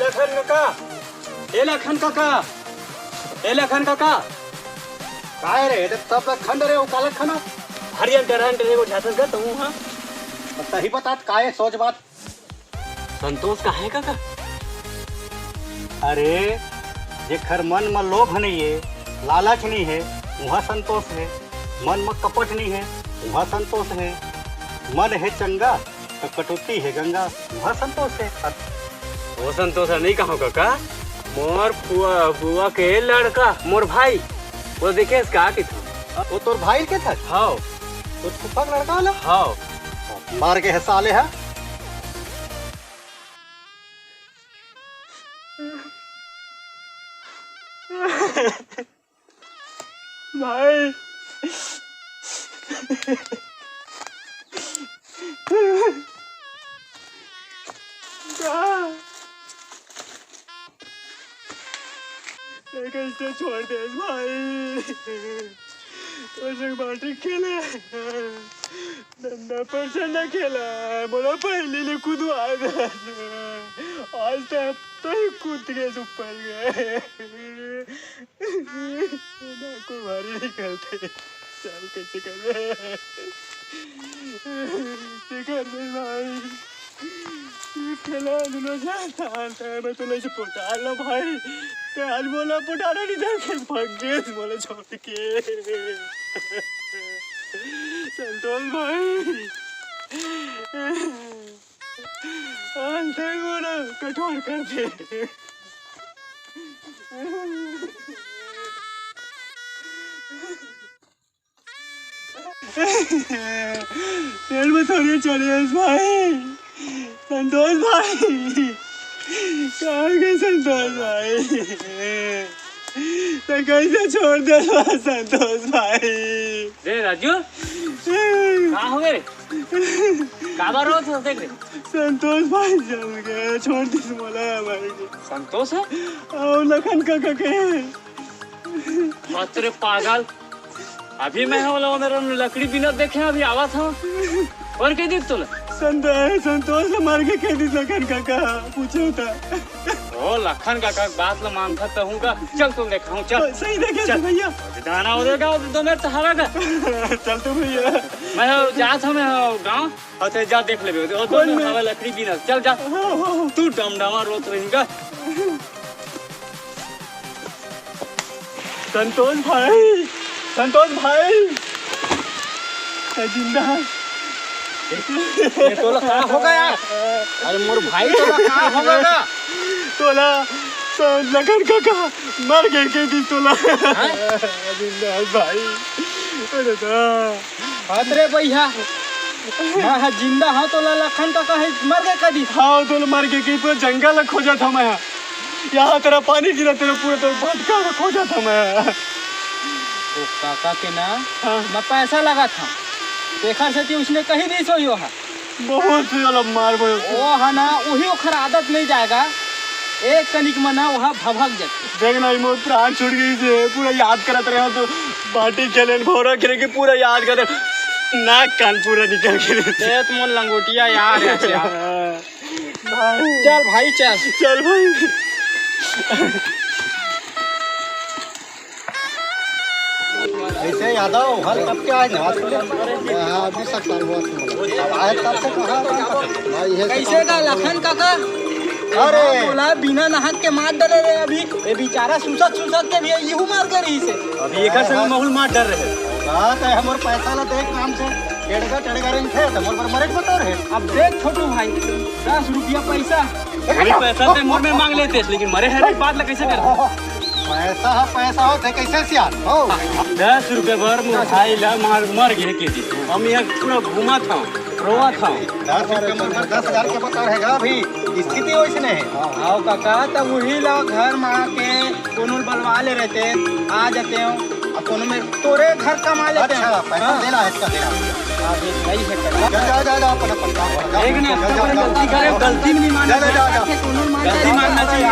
लखन काका, ए लखन काका, ए लखन काका। काय रे सब खंड रे का लखन हरियन टरहन रे वो झातन का तू हां सही बतात काय सोच बात। संतोष का है काका? अरे जेखर मन में लोभ नहीं है, लालच नहीं है, वहाँ संतोष है। मन में कपट नहीं है, वहाँ संतोष है। मन है चंगा तो कटौती है गंगा, वहाँ संतोष है। वो संतोष नहीं कहो काका, मोर बुआ के लड़का मोर भाई वो देखे इसका की था। वो तोर भाई के था? हाँ तो फूफा का लड़का वाला? हाँ मार के है साले है। भाई कैसे छोड़ दे भाई, तो संग बाटी खेले धंधा परसेंट खेला बोला पहले ले कूदवा दे, आज तो ही कूद के ऊपर गए को भारी निकलते। चल कैसे कर भाई खेला दोनों जाता मैं तो ले पोटा लो भाई, तो आज बोला पोटाना नहीं था खेल भाग गए बोला छोड़ के। संतोष भाई आज बोला कठोर कर दे। पेड़ में थोड़ी चढ़े भाई, संतोष भाई कहाँ गए संतोष भाई, तो कैसे छोड़ दे संतोष भाई। रे राजू कहाँ हो गए, काबर हो तो देख रहे संतोष भाई चल गए, छोड़ दी बोला भाई। संतोष है और लखन काका के तेरे पागल, अभी मैं बोला मेरा लकड़ी बिना देखे अभी आवा था और कह दी तो संतोष मार के कह दी लखन काका पूछो था। ओ लखन काका बात ला मानता तो हूँ का, चल तुम देखा हूँ चल सही देखे भैया दाना उधेगा तो मेरे सहारा का चल तू भैया मैं जात हूँ मैं गाँव और ते जा देख ले तो लकड़ी बिना चल जा तू डमडमा रोत रहेगा। संतोष भाई, संतोष भाई जिंदा ये तोला कहाँ होगा यार, अरे मोर भाई तोला कहाँ होगा तोला तो लगन काका मर गए के दिन तोला जिंदा भाई। अरे अरे भैया मैं जिंदा हाँ तोला लखन काका है मर गए कदी? हाँ तोला मर गए के पूरा जंगल खोजा था मैं, यहाँ तेरा पानी गिरा तेरा पूरा तो भटका खोजा था मैं। तो काका के ना मैं पैसा लगा था देखा से उसने कहीं नहीं सोई हो है बहुत मार वो है ना वही ओखर आदत नहीं जाएगा, एक कनिक में ना वहाँ भभक जाए। देखना मोर प्राण छूट गई से पूरा याद करत रहे तो बाटी खेले भोरा खेले के पूरा याद कर नाक कान पूरा निकल के तुम लंगोटिया यार चल भाई चल भाई। ऐसे यादव हर कब के आए ना अभी सकता आए तब से कहाँ भाई है कैसे का लखन काका? अरे बोला बिना नहक के मार डरे रहे अभी ये बेचारा सुसत के भी यहू मार कर रही से अभी एक से माहौल मार डर रहे कहा तो हमर पैसा ला देख काम से टेढ़गा रेंग थे तो मोर पर मरेट बता रहे। अब देख छोटू भाई 10 रुपया पैसा ते मोर में मांग लेते लेकिन मरे है बात ला कैसे कर पैसा हो थे कैसे सियार हो 10 रुपए भर भाई ला मर गए के जी हम यहाँ पूरा घुमा था रोआ था 10 रुपये 10,000 के बता रहेगा अभी स्थिति वैसे नहीं है। आओ काका तब वही लोग घर में आके दोनों बलवा ले रहते आ जाते हो अब दोनों में तोरे घर कमा लेते हैं। अच्छा पैसा देना है इसका देना नहीं है जा अपन अपन काम एक ने गलती करे गलती नहीं मानना गलती मानना चाहिए।